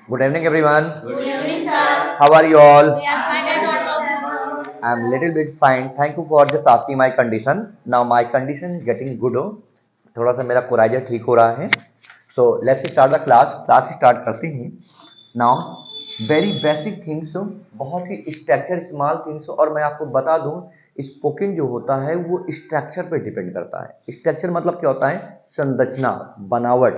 Good evening, everyone. Good evening, sir. How are you all? We are fine at what about you? I'm little bit fine. Thank you for just asking my condition. Now my condition is getting good. थोड़ा सा मेरा कोराइजर ठीक हो रहा है. So let's start the class. Class start करते हैं. Now very basic things, बहुत ही स्ट्रक्चर स्मॉल थिंग्स, और मैं आपको बता दूं स्पोकन जो होता है वो स्ट्रक्चर पे डिपेंड करता है. स्ट्रक्चर मतलब क्या होता है? संरचना, बनावट.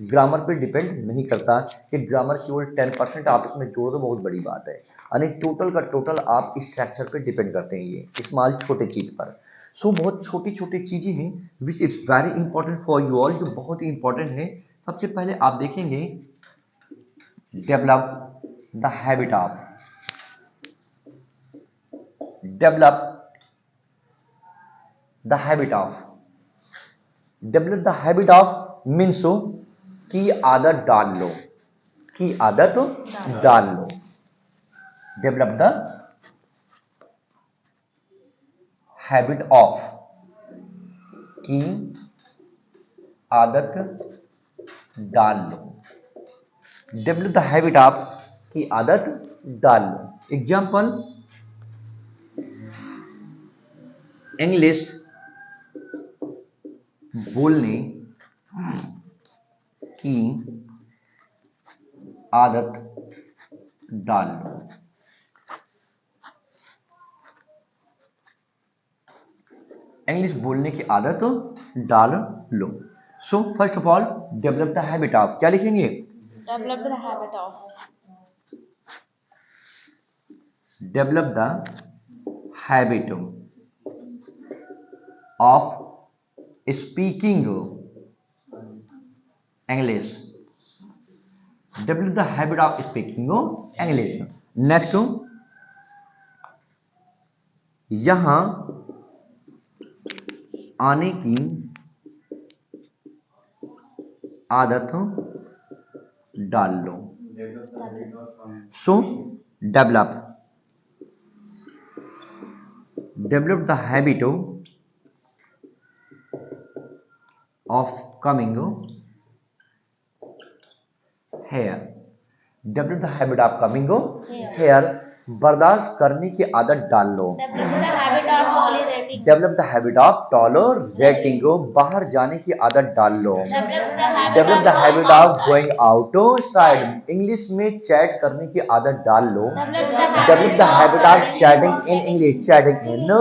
ग्रामर पे डिपेंड नहीं करता कि ग्रामर केवल 10% आप इसमें जोड़ दो बहुत बड़ी बात है. यानी टोटल का टोटल आप स्ट्रक्चर पे डिपेंड करते हैं. ये स्मॉल छोटे चीज पर. सो बहुत छोटी छोटी चीजें हैं which is very important for you all, जो बहुत ही इंपॉर्टेंट है. सबसे पहले आप देखेंगे develop the habit of. Develop the habit of. Develop the habit of means की आदत डाल लो. की आदत डाल लो. Develop the habit of. की आदत डाल लो. डेवलप द हैबिट ऑफ की आदत डाल लो. एग्जाम्पल इंग्लिश बोलने की आदत डाल लो. इंग्लिश बोलने की आदत डाल लो. So first of all develop the habit of क्या लिखेंगे? Develop the habit of. Develop the habit of speaking English. Develop the habit of speaking English. Next यहां आने की आदत डाल लो. So develop the habit of coming here. Develop the habit of coming here. बर्दाश्त करने की आदत डाल लो. Develop the habit of tolerating. Develop the habit of tolerating. बाहर जाने की आदत डाल लो. Develop the habit of going outside. English में चैट करने की आदत डाल लो. Develop the habit of chatting in English. Chatting in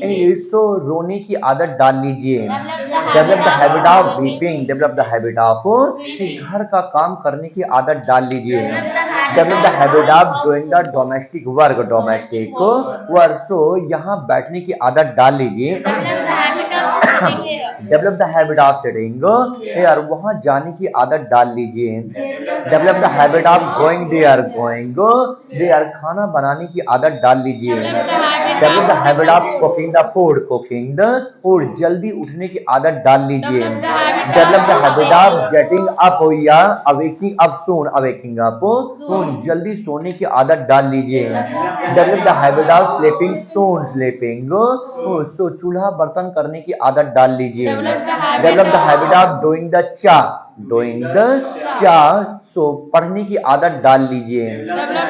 English. तो रोने की आदत डाल लीजिए. Develop the habit of weeping. Develop the habit of घर का काम करने की आदत डाल लीजिए. Develop the habit of doing the domestic work. Domestic work. तो यहाँ बैठने की आदत डाल लीजिए. Develop the habit of sitting here. वहां जाने की आदत डाल लीजिए. Develop the habit of going there. Going there. खाना बनाने की आदत डाल लीजिए. Develop the habit of cooking the food. Cooking the food. जल्दी उठने की आदत डाल लीजिए. Develop the habit of getting up या awaking up soon. Awaking up soon. जल्दी सोने की आदत डाल लीजिए. Develop the habit of sleeping soon. Sleeping so चूल्हा बर्तन करने की आदत डाल लीजिए. Develop the habit of doing the चा. डूइंग द चा. सो पढ़ने की आदत डाल लीजिए.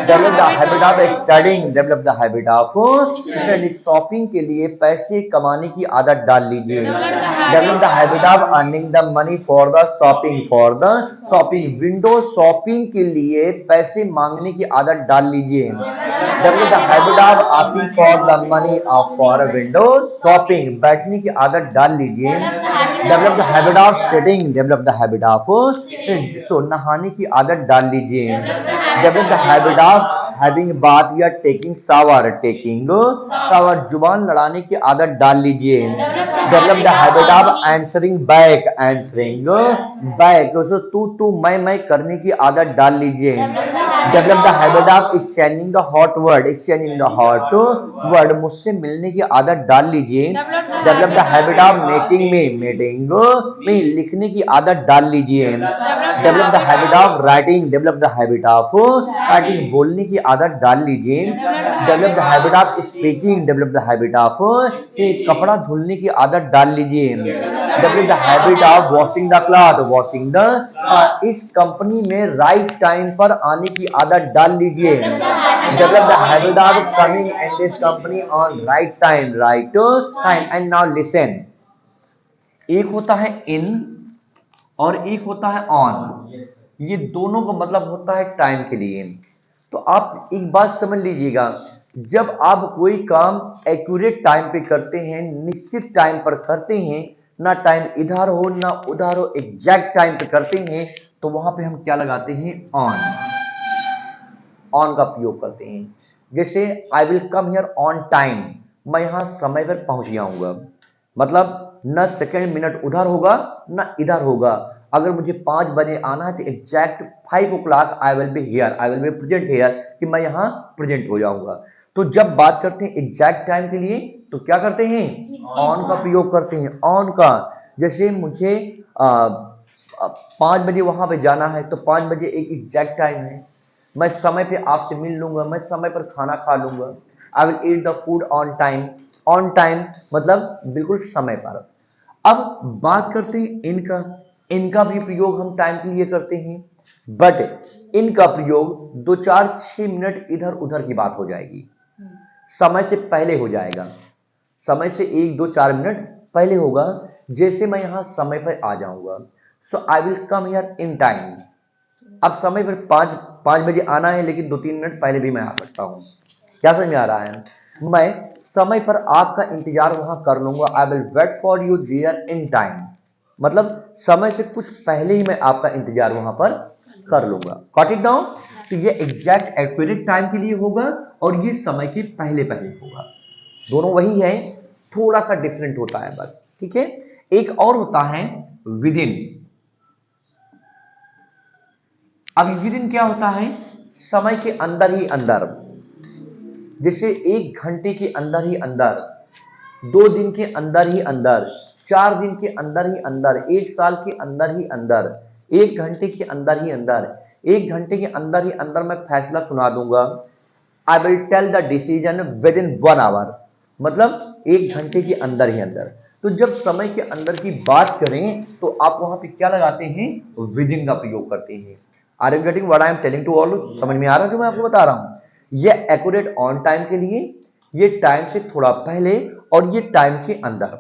Develop the habit of studying. Develop the habit of shopping के लिए पैसे कमाने की आदत डाल लीजिए. Develop the habit of earning the money for the shopping. For the shopping. Window shopping के लिए पैसे मांगने की आदत डाल लीजिए. Develop the habit of asking for the money of for window shopping. बैठने की आदत डाल लीजिए. Develop the habit of sitting. Develop the habit of so नहाने की आदत डाल लीजिए. Develop the habit of having bath या टेकिंग शावर. Taking shower. जुबान लड़ाने की आदत डाल लीजिए. Develop the habit of answering back. Answering back. तो तू मैं करने की आदत डाल लीजिए. Develop the habit of exchanging the hot word. Exchanging the hot word. मुझसे मिलने की आदत डाल लीजिए. Develop the habit of meeting में. मीटिंग में लिखने की आदत डाल लीजिए. Develop the habit of writing. Develop the habit of writing. बोलने की आदत डाल लीजिए. Develop the habit of speaking. Develop the habit of कपड़ा धुलने की आदत डाल लीजिए. Develop the habit of washing the cloth, washing the, इस कंपनी में राइट टाइम पर आने की आदत डाल लीजिए। Develop the habit of coming in this company on right time, right time. And now listen, एक होता है इन और एक होता है ऑन, ये दोनों का मतलब होता है टाइम के लिए। तो आप एक बात समझ लीजिएगा, जब आप कोई काम एक्यूरेट टाइम पे करते हैं, निश्चित टाइम पर करते हैं, ना टाइम इधर हो ना उधर हो, एग्जैक्ट टाइम पे करते हैं, तो वहां पे हम क्या लगाते हैं, ऑन, ऑन का प्रयोग करते हैं। जैसे आई will come here on time, मैं यहां समय पर पहुंच जाऊंगा, मतलब न सेकेंड मिनट उधर होगा ना इधर होगा। अगर मुझे 5 बजे आना है तो exact 5 o'clock I will be here, I will be present here, कि मैं यहाँ प्रेजेंट हो जाऊंगा। तो जब बात करते हैं एग्जैक्ट टाइम के लिए तो क्या करते हैं, ऑन का प्रयोग करते हैं, ऑन का। जैसे मुझे 5 बजे वहां पे जाना है तो 5 बजे एक एग्जैक्ट टाइम है, मैं समय पे आपसे मिल लूंगा, मैं समय पर खाना खा लूंगा। I will eat the food on time, on time मतलब बिल्कुल समय पर। अब बात करते हैं इनका, इनका भी प्रयोग हम टाइम के लिए करते हैं, बट इनका प्रयोग 2 4 6 मिनट इधर उधर की बात हो जाएगी, समय से पहले हो जाएगा, समय से 1 2 4 मिनट पहले होगा। जैसे मैं यहां समय पर आ जाऊंगा, so I will come here in time. अब समय पर 5 बजे आना है, लेकिन 2 3 मिनट पहले भी मैं आ सकता हूँ। क्या समझ में आ रहा है, मैं समय पर आपका इंतजार वहां कर लूंगा, I will wait for you there in time, मतलब समय से कुछ पहले ही मैं आपका इंतजार वहां पर कर लूंगा। Got it now? तो ये एग्जैक्ट एक्यूरेट टाइम के लिए होगा और ये समय के पहले पहले होगा, दोनों वही है, थोड़ा सा डिफरेंट होता है बस, ठीक है। एक और होता है विद इन। अब विद इन क्या होता है, समय के अंदर ही अंदर, जैसे 1 घंटे के अंदर ही अंदर, 2 दिन के अंदर ही अंदर, 4 दिन के अंदर ही अंदर, 1 साल के अंदर ही अंदर, 1 घंटे के अंदर ही अंदर, 1 घंटे के अंदर ही अंदर मैं फैसला सुना दूंगा। I will tell the decision within 1 hour, मतलब 1 घंटे के अंदर ही अंदर। तो जब समय के अंदर की बात करें तो आप वहां पे क्या लगाते हैं, विद इन का प्रयोग करते हैं। Are you getting what I am telling to all? समझ में आ रहा है जो मैं आपको बता रहा हूं? ये एक्यूरेट ऑन टाइम के लिए, ये टाइम से थोड़ा पहले, और ये टाइम के अंदर।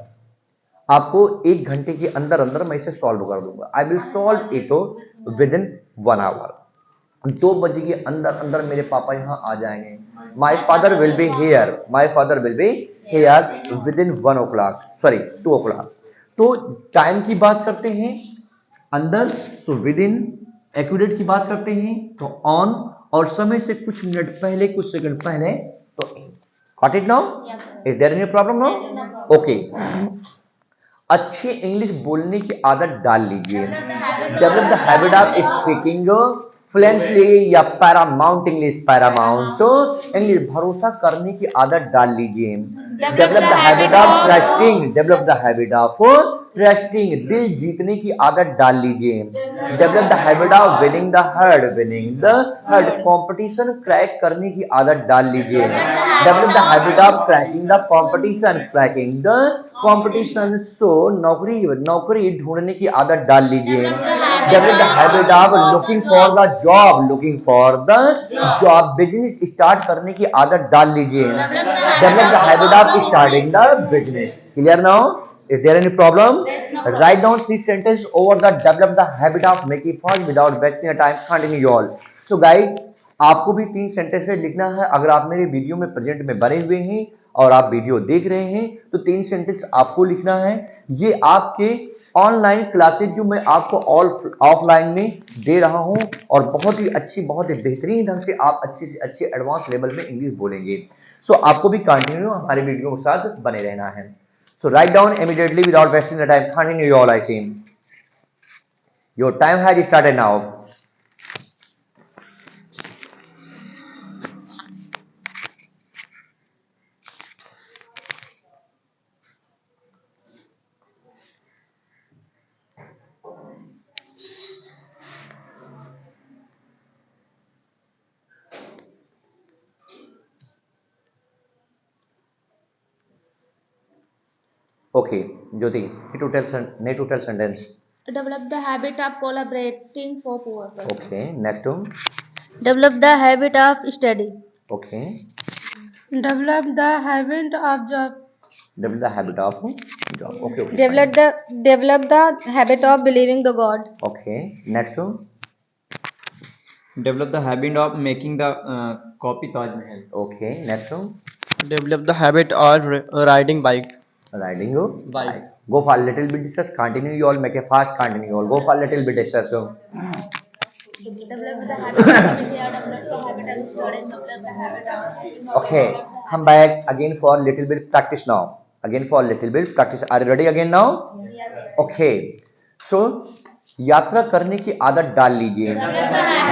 आपको 1 घंटे के अंदर अंदर मैं इसे सॉल्व कर दूंगा, I will solve it within 1 hour. 2 बजे के अंदर अंदर मेरे पापा यहाँ आ जाएंगे, my father will be here, my father will be here within 1 o'clock, sorry 2 o'clock. तो टाइम की बात करते हैं अंदर तो विद इन, एक्यूरेट की बात करते हैं तो ऑन, और समय से कुछ मिनट पहले, कुछ सेकंड पहले तो इन। Got it now? Is there any problem now? Okay. अच्छी इंग्लिश बोलने की आदत डाल लीजिए। Develop the habit of speaking fluently या पैरामाउंट इंग्लिश, पैरामाउंट इंग्लिश, भरोसा करने की आदत डाल लीजिए। Develop the habit of trusting, develop the habit of trusting, दिल जीतने की आदत डाल लीजिए। Develop the habit of winning the heart, winning the heart, competition crack करने की आदत डाल लीजिए। Develop the habit of cracking the competition, cracking the competition, so नौकरी नौकरी ढूंढने की आदत डाल लीजिए। Develop the habit of looking for the job, looking for the job, business start करने की आदत डाल लीजिए। Develop the habit of starting the business. Clear now? Is there any problem? Write down 3 sentences over the develop the habit of making fun without wasting a time. Continue all. So guys, आपको भी 3 sentences लिखना है। अगर आप मेरे video में present में बने हुए हैं और आप वीडियो देख रहे हैं तो 3 सेंटेंस आपको लिखना है। ये आपके ऑनलाइन क्लासेज जो मैं आपको ऑफलाइन में दे रहा हूं, और बहुत ही अच्छी, बहुत ही बेहतरीन ढंग से आप अच्छे से अच्छे एडवांस लेवल में इंग्लिश बोलेंगे। सो आपको भी कंटिन्यू हमारे वीडियो के साथ बने रहना है। So write down immediately without wasting the time. Continue all I see. Your time has started now. Okay, Jyoti, need to tell sentence. Develop the habit of collaborating for poor person. Okay, next one. Develop the habit of study. Okay, Develop the habit of job. develop the habit of job. Okay, Develop the habit of believing the God. fine. Okay, next one. Develop the habit of making the copy Taj Mahal. Okay, next one. Develop the habit of riding bike. Riding go. Bike. Right. Go for a little bit discuss. Continue. You all make a fast. Continue. You all go for a little bit discuss. So, Develop the habit of speaking out. Develop the habit of studying. Develop the habit of okay, come back again for a little bit practice now. Again for a little bit practice. Are you ready again now? Okay. So, यात्रा करने की आदत डाल लीजिए.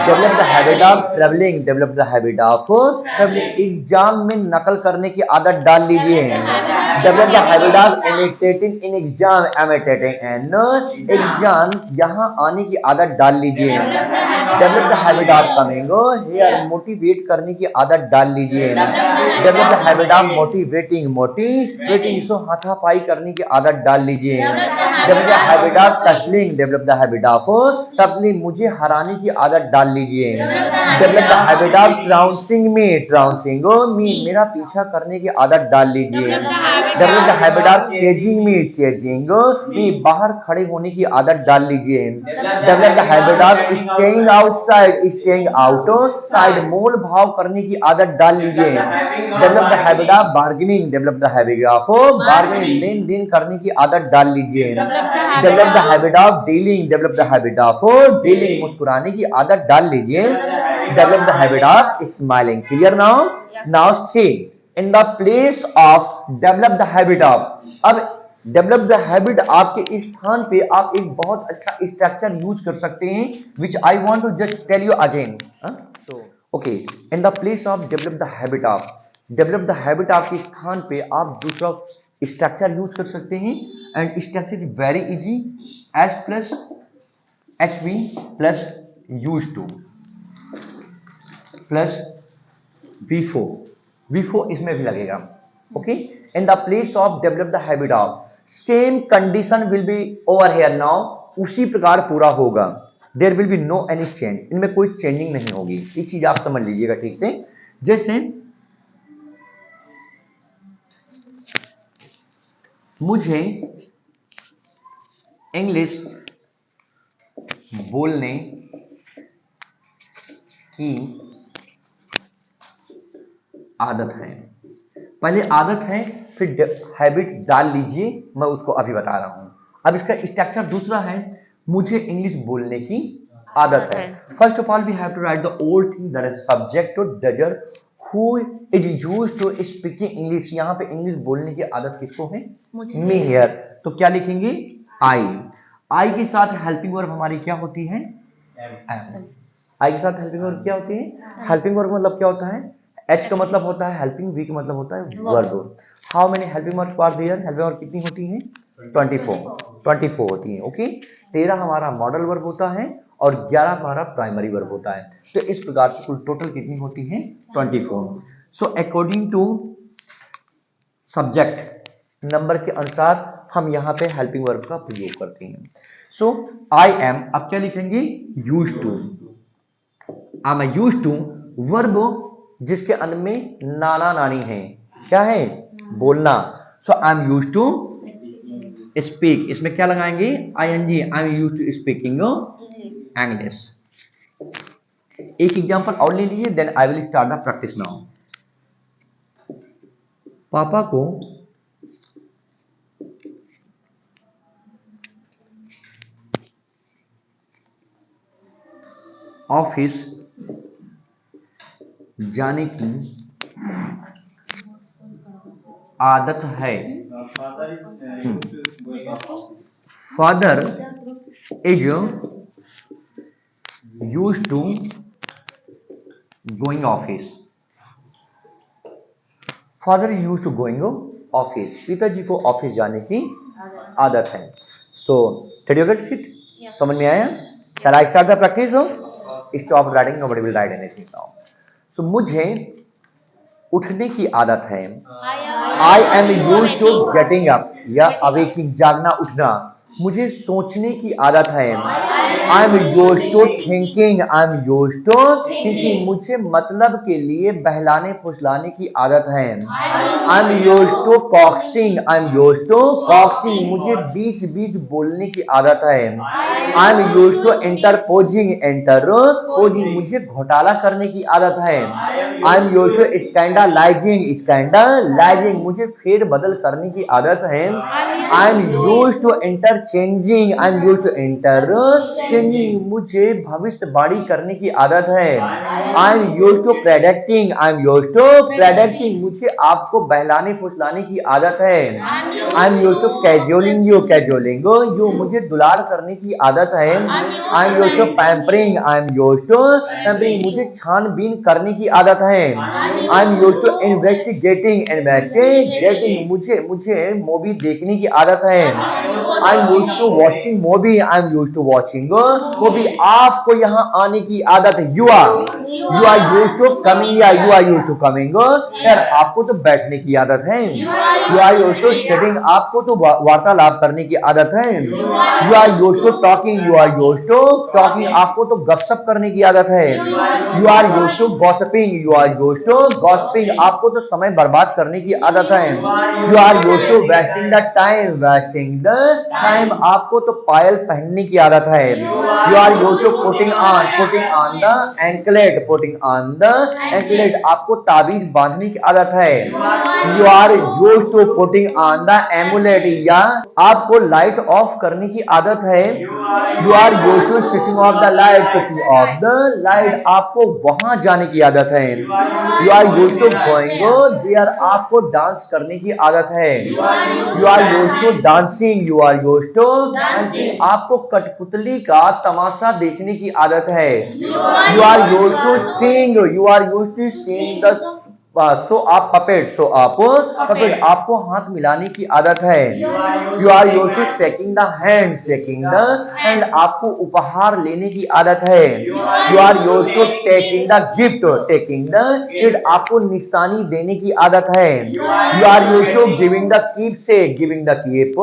Develop the habit of travelling. Develop the habit of travelling. Exam में नकल करने की आदत डाल लीजिए. Develop the habit of imitating in exam. Imitating an exam. यहाँ आने की आदत डाल लीजिए. Develop the habit of coming here. Motivate करने की आदत डाल लीजिए. Develop the habit of motivating so हाथापाई करने की आदत डाल लीजिए. Develop the habit of tussling. Develop the habit of tussling. मुझे हराने की आदत डाल लीजिए. Develop the habit of trouncing me. मेरा पीछा करने की आदत डाल लीजिए. Develop the habit of chasing me. बाहर खड़े होने की आदत डाल लीजिए. Develop the habit of staying outside. मोल भाव करने की आदत डाल लीजिए. Develop the habit of bargaining. Develop the habit of bargaining. लेन देन करने की आदत डाल लीजिए. Develop the habit of dealing. Develop the habit of dealing. मुस्कुराने की आदत डाल लीजिए. Develop the habit of smiling. Clear now C in the place of develop the habit of. अब डेवलप द हैबिट आपके इस स्थान पे आप एक बहुत अच्छा स्ट्रक्चर यूज कर सकते हैं which I want to just tell you again. तो okay, in the place of develop the habit of. Develop the habit आपके स्थान पे आप दूसरा स्ट्रक्चर यूज कर सकते हैं and structure is very easy. S plus H V plus use to plus V4 इसमें भी लगेगा. Okay, in the place of develop the habit of. Same condition will be over here now. उसी प्रकार पूरा होगा. There will be no any change. इनमें कोई changing नहीं होगी. ये चीज आप समझ लीजिएगा ठीक से. जैसे मुझे इंग्लिश बोलने की आदत है. पहले आदत है फिर हैबिट डाल लीजिए. मैं उसको अभी बता रहा हूं. अब इसका स्ट्रक्चर दूसरा है. मुझे इंग्लिश बोलने की आदत है. First of all we have to write the old thing that is subject to dozer who is used to speaking English. यहाँ पे इंग्लिश बोलने की आदत किसको है? Me here. तो क्या लिखेंगे? आई के साथ हेल्पिंग वर्ब हमारी क्या होती है? एम. आई के साथ हेल्पिंग वर्ब क्या होती है? हेल्पिंग वर्ब मतलब क्या होता है? एच का मतलब होता है हेल्पिंग. वी का मतलब होता है verb. How many helping verbs are there? Helping verb कितनी होती हैं? 24 होती हैं. ओके, 13 हमारा मॉडल वर्ब होता है और 11 हमारा प्राइमरी वर्ब होता है. तो इस प्रकार से कुल टोटल कितनी होती है? 24. So according to subject number के अनुसार हम यहाँ पे हेल्पिंग वर्ब का प्रयोग करते हैं. So I am. अब क्या लिखेंगे? Used to. I am used to verb जिसके अंत में नाना नानी है. क्या है? बोलना. So I am used to speak. इसमें क्या लगाएंगे? I N G. I am used to speaking English. एक एग्जांपल और ले लीजिए then I will start the practice now. पापा को ऑफिस जाने की आदत है. Father is used to going office. Father is used to going office. पिताजी को ऑफिस जाने की आदत है. So did you get it? समझ में आया? Shall I start the practice? Stop writing. Nobody will write anything now. So मुझे उठने की आदत है. I am use to getting up या अवेकिंग, जागना उठना। मुझे सोचने की आदत है। I am use to thinking, I am use to thinking, मुझे मतलब के लिए बहलाने फुसलाने की आदत है। I am use to coaxing, I am use to coaxing, मुझे बीच बीच बोलने की आदत है। I am use to interposing, interposing, मुझे घोटाला करने की आदत है। I am use to scandalising, scandalising, मुझे फेर बदल करने की आदत है। I am use to interchanging, I am use to interchanging, मुझे भविष्यवाणी करने की आदत है। I am use to predicting, I am use to predicting, मुझे आपको बहलाने फुसलाने की आदत है। I am use to casualing you, casualing you, मुझे दुलार करने की आदत है। I am use to pampering, I am use to pampering, मुझे छानबीन करने की आदत है। I am use to investigating, investigating, मुझे मूवी देखने की आदत है। I am use to watching movie, I am use to watching movie, आपको यहाँ आने की आदत है। You are use to coming या you are use to coming, यार आपको तो बैठने की आदत है। You are use to sitting, आपको तो वार्तालाप करने की आदत है। You are use to talking, you are use to talking, आपको तो गपशप करने की आदत है। You are use to gossiping, you are use to gossiping, आपको तो समय बर्बाद करने की आदत है। You are use to wasting the time, wasting the time, आपको तो पायल पहनने की आदत है। You are use to putting on the anklet, putting on the anklet, आपको ताबीज बांधने की आदत है। You are use to putting on the amulet, या आपको लाइट ऑफ करने की आदत है। You are use to switching off the light, switching off the light, आपको वहां जाने की आदत है। You are use to going there, आपको डांस करने की आदत है। You are use to dancing, you are use to dancing, आपको कठपुतली का तमाशा देखने की आदत है। You are use to sing, you are use to sing the show आप पपेट, आपको हाथ मिलाने की आदत है। You are use to shaking the hand, shaking the hand, आपको उपहार लेने की आदत है। You are use to taking the gift, taking the gift, आपको निशानी देने की आदत है। You are use to giving the keepsake, giving the keep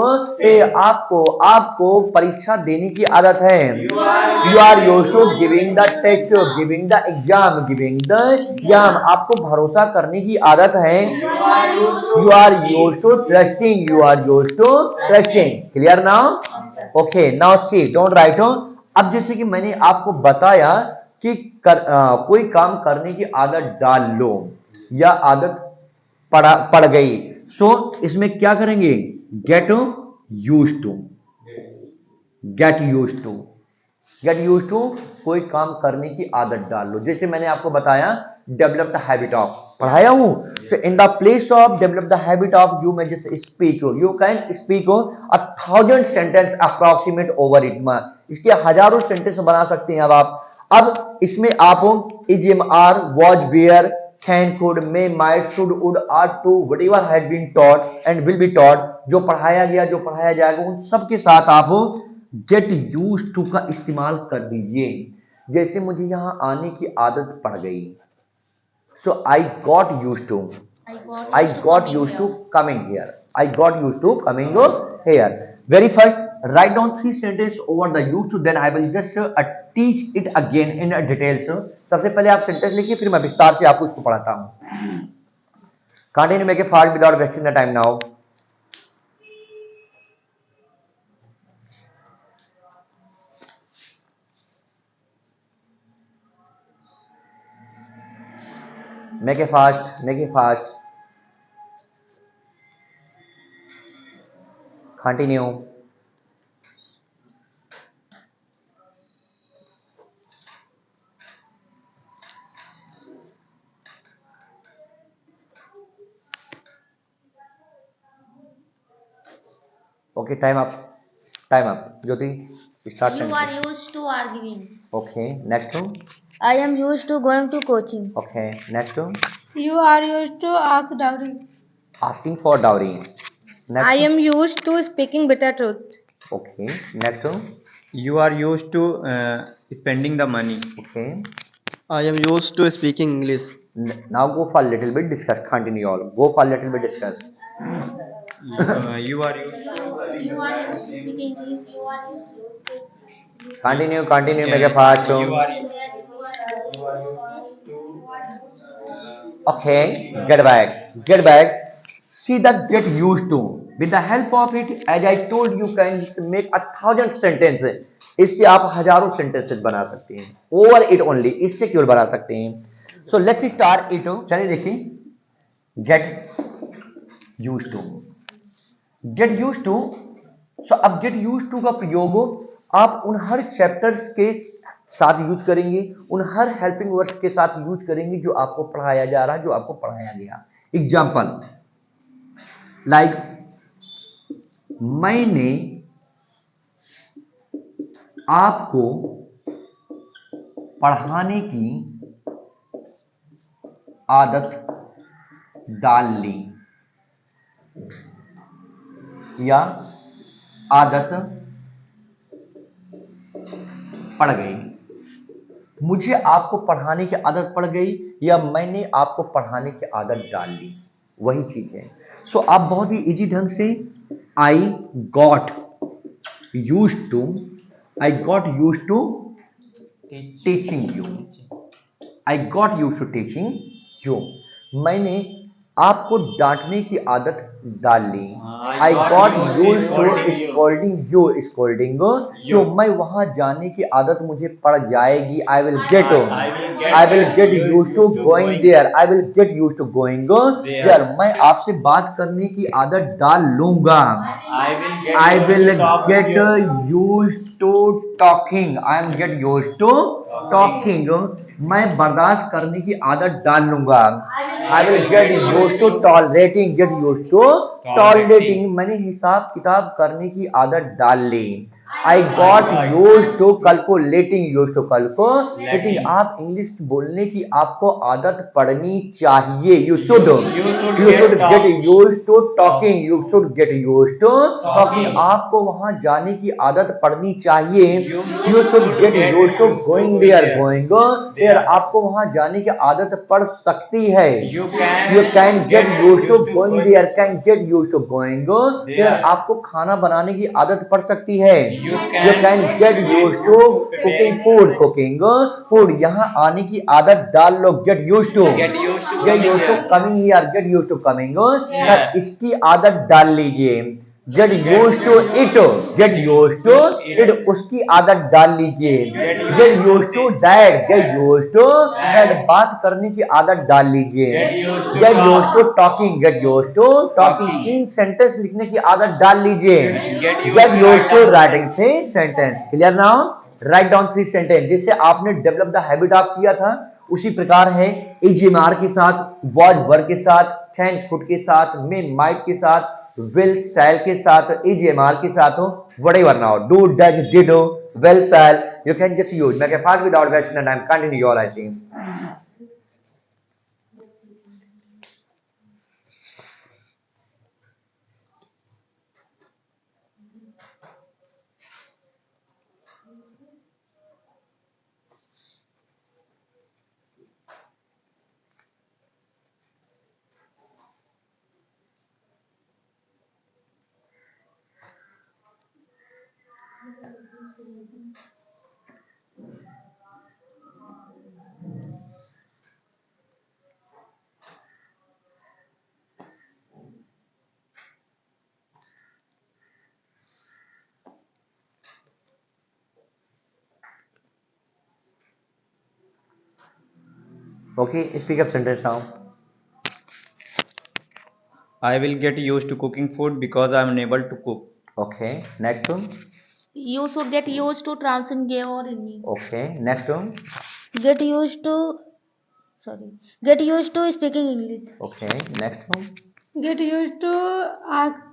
से, आपको परीक्षा देने की आदत है। You are use to giving the test, giving the exam, giving the exam, आपको भरोसा करने की आदत है। You are use to trusting, you are use to trusting, clear now? Okay, now see, don't write. अब जैसे कि मैंने आपको बताया कि कोई काम करने की आदत डाल लो या आदत पड़ गई, सो इसमें क्या करेंगे? Get use to, get use to, get use to, कोई काम करने की आदत डाल लो। जैसे मैंने आपको बताया डेवलप द हैबिट ऑफ, पढ़ाया हूं। So in the place of develop the habit of, you may just speak, you can speak 1,000 sentence approximate over it, इसके हजारों सेंटेंस बना सकते हैं अब इसमें आप is, are, was, were, can, could, may, might, should, would, are, to, whatever has been taught and will be taught, जो पढ़ाया गया जो पढ़ाया जाएगा उन सब के साथ आप गेट यूज टू का इस्तेमाल कर दीजिए। जैसे मुझे यहां आने की आदत पड़ गई, so I got used to coming here, I got used to coming here। Very first, write down 3 sentences over the used to, then I will just teach it again in details। सबसे पहले आप sentence लिखिए, फिर मैं विस्तार से आपको इसको पढ़ाता हूं। Continue, make it fast without wasting the time now। Make it fast, make it fast। Continue। Okay, time up, time up। Jyoti, start You sentence। are used to arguing. Okay, next one। I am used to going to coaching. Okay, next one। You are used to ask dowry. Asking for dowry। Next I one। am used to speaking bitter truth. Okay, next one। You are used to spending the money. Okay, I am used to speaking English. now go for a little bit discuss, continue all, go for a little bit discuss। You are used. You are used to speak English. You are used to. Continue, make it fast. You are Okay, get back. See that get used to. With the help of it, as I told you, can make 1,000 sentences. इससे आप हजारों sentences बना सकते हैं. Over it only, इससे केवल बना सकते हैं. So let's start it. चलिए देखिए. Get used to. Get used to. So अब get used to का प्रयोग आप उन हर चैप्टर्स के साथ यूज करेंगे, उन हर हेल्पिंग वर्ड्स के साथ यूज करेंगे जो आपको पढ़ाया जा रहा है, जो आपको पढ़ाया गया. एग्जाम्पल लाइक मैंने आपको पढ़ाने की आदत डाल ली या आदत पड़ गई. मुझे आपको पढ़ाने की आदत पड़ गई या मैंने आपको पढ़ाने की आदत डाल ली, वही चीज है. सो आप बहुत ही इजी ढंग से I got used to teaching you. I got used to teaching you. मैंने आपको डांटने की आदत डाल ली. I got used to scolding you. तो मैं वहां जाने की आदत मुझे पड़ जाएगी. I will get used to going there. मैं आपसे बात करने की आदत डाल लूंगा. I will get used to talking. मैं बर्दाश्त करने की आदत डाल लूंगा. I will get used to tolerating. मैंने हिसाब किताब करने की आदत डाल ली. I got used to calculating. आप इंग्लिश बोलने की आपको आदत पड़नी चाहिए. You should get used to talking. आपको वहां जाने की आदत पड़नी चाहिए. You should get used to going there. आपको वहां जाने की आदत पड़ सकती है. You can get used to going there. आपको खाना बनाने की आदत पड़ सकती है. You can get used to cooking food. यहाँ आने की आदत डाल लो. Get used to coming here. इसकी आदत डाल लीजिए. Get used to it. उसकी आदत डाल लीजिए. Get used to that. बात करने की आदत डाल लीजिए. Get used to talking. In sentence लिखने की आदत डाल लीजिए. Get used to writing 3 sentences. Clear now? Write down 3 sentences. जिससे आपने डेवलप द हैबिट आप किया था, उसी प्रकार है. AGMR के साथ, was were के साथ, can could के साथ, may might के साथ, will shall के साथ, AGMR के साथ हो. Whatever now. Do, does, did, will, shall. You can just use. Make a fast without wasting time. Continue your writing. Okay, speak up sentence now. I will get used to cooking food because I am unable to cook. Okay, next one. You should get used to translating your English. Okay, next one. Get used to speaking English. Okay, next one. Get used to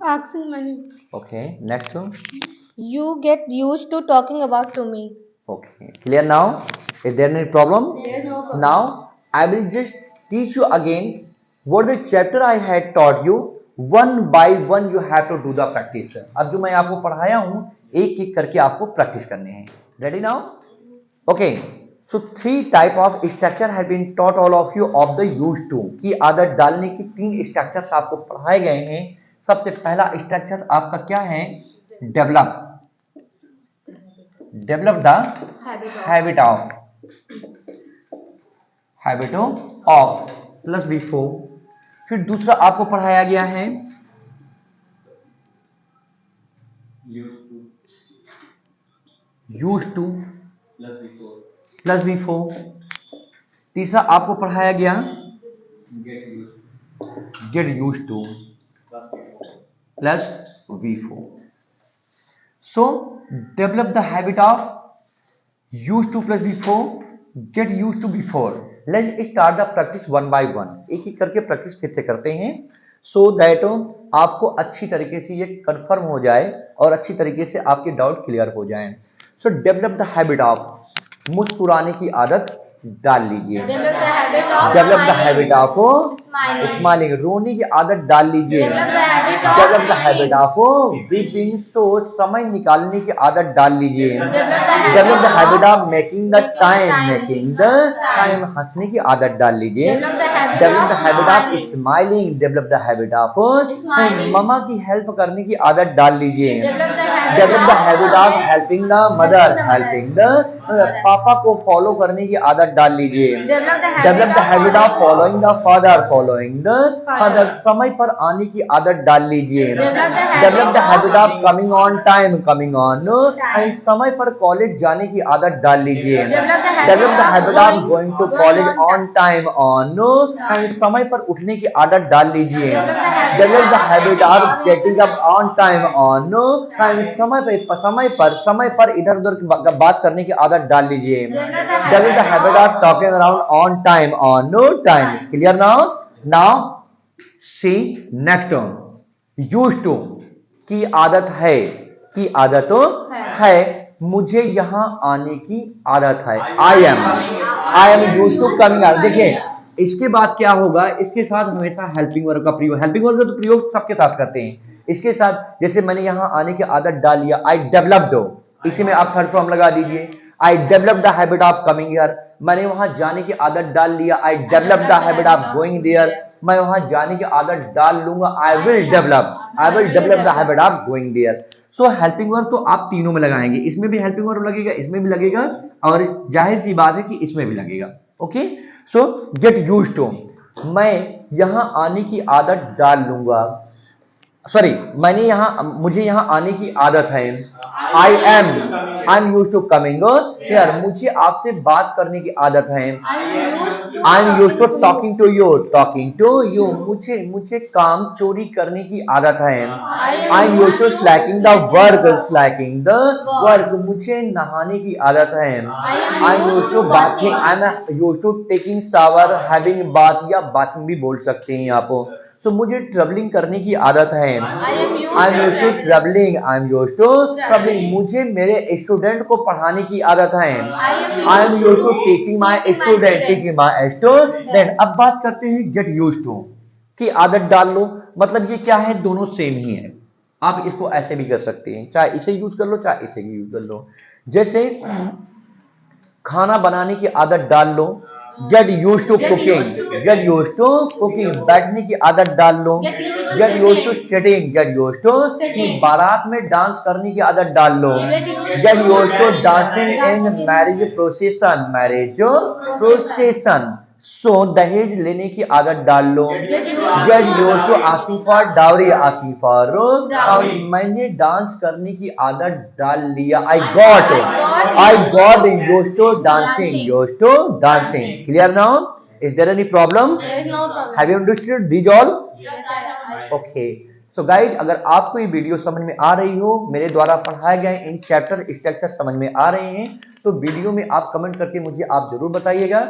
asking money. Okay, next one. You get used to talking about to me. Okay, clear now? Is there any problem? There is no problem. Now I will just teach you again what the chapter I had taught you. One by one you have to do the practice. अब जो मैं आपको पढ़ाया हूं, एक एक करके आपको प्रैक्टिस करने हैं. Ready now? Okay. So 3 type of structure have been taught all of you of the use to की आदत डालने की 3 स्ट्रक्चर्स आपको पढ़ाए गए हैं। सबसे पहला स्ट्रक्चर आपका क्या है? Develop the habit of plus before. फिर दूसरा आपको पढ़ाया गया है यूज टू प्लस बिफोर। तीसरा आपको पढ़ाया गया get use to plus before. So develop the habit of use to plus before, get use to before. Let's start the practice one by one, एक एक करके प्रैक्टिस फिर से करते हैं सो दैट आपको अच्छी तरीके से ये कंफर्म हो जाए और अच्छी तरीके से आपके डाउट क्लियर हो जाए। So develop the habit of मुस्कुराने की आदत डाल लीजिए। Develop the habit of smiling, रोने की आदत डाल लीजिए। Develop the habit of weeping, सोच समय निकालने की आदत डाल लीजिए। Develop the habit of making the time, हंसने की आदत डाल लीजिए। Develop the habit of smiling, develop the habit of मम्मा की हेल्प करने की आदत डाल लीजिए। Develop the habit of helping the mother, पापा को फॉलो करने की आदत डाल लीजिए। Develop the habit of following the father, समय पर आने की आदत डाल लीजिए। Develop the habit of coming on time, समय पर कॉलेज जाने की आदत डाल लीजिए। Develop the habit of going to college on time समय पर उठने की आदत डाल लीजिए। Develop the habit of getting up on time समय पर इधर उधर बात करने की आदत डाल लीजिए। Develop the habit of talking around on time on no time. Clear now see next one, use to की आदत है, मुझे यहाँ आने की आदत है। I am use to coming. देखिए इसके बाद क्या होगा, इसके साथ हमेशा हेल्पिंग वर्ब का प्रयोग, हेल्पिंग वर्ब का तो प्रयोग सबके साथ करते हैं। इसके साथ जैसे मैंने यहाँ आने की आदत डाल लिया, आई डेवलप्ड, इसी में आप थर्ड फॉर्म लगा दीजिए। I develop the habit of coming here, मैंने वहां जाने की आदत डाल लिया। I develop the habit of going there, मैं वहां जाने की आदत डाल लूंगा। I will develop the habit of going there. So helping verb तो आप तीनों में लगाएंगे, इसमें भी हेल्पिंग वर्ब लगेगा, इसमें भी लगेगा और जाहिर सी बात है कि इसमें भी लगेगा। Okay, so get used to, मैं यहां आने की आदत डाल लूंगा। सॉरी, मुझे यहाँ आने की आदत है। I am used to coming here, मुझे आपसे बात करने की आदत है। I am used to talking to you, मुझे काम चोरी करने की आदत है। I am used to slacking the work, मुझे नहाने की आदत है। I am used to bathing, I am used to taking shower, having bath या बाथिंग भी बोल सकते हैं आप। तो मुझे ट्रैवलिंग करने की आदत है। I am used to travelling, मुझे मेरे स्टूडेंट को पढ़ाने की आदत है। I am used to teaching my student. अब बात करते हैं गेट यूज्ड टू की आदत डाल लो, मतलब ये क्या है, दोनों सेम ही है। आप इसको ऐसे भी कर सकते हैं, चाहे इसे यूज कर लो चाहे इसे यूज कर लो। जैसे खाना बनाने की आदत डाल लो, गेट यूज्ड टू कुकिंग, बैठने की आदत डाल लो, गेट यूज्ड टू सिटिंग, बारात में डांस करने की आदत डाल लो, get used to dancing in marriage procession. So दहेज लेने की आदत डाल लो, get used to asking for dowry, मैंने डांस करने की आदत डाल लिया। I got used to dancing. Clear now? Is there any problem? Have you understood these all? Okay, so guys, अगर आपको ये वीडियो समझ में आ रही हो, मेरे द्वारा पढ़ाए गए इन चैप्टर स्ट्रक्चर समझ में आ रहे हैं, तो वीडियो में आप कमेंट करके मुझे आप जरूर बताइएगा।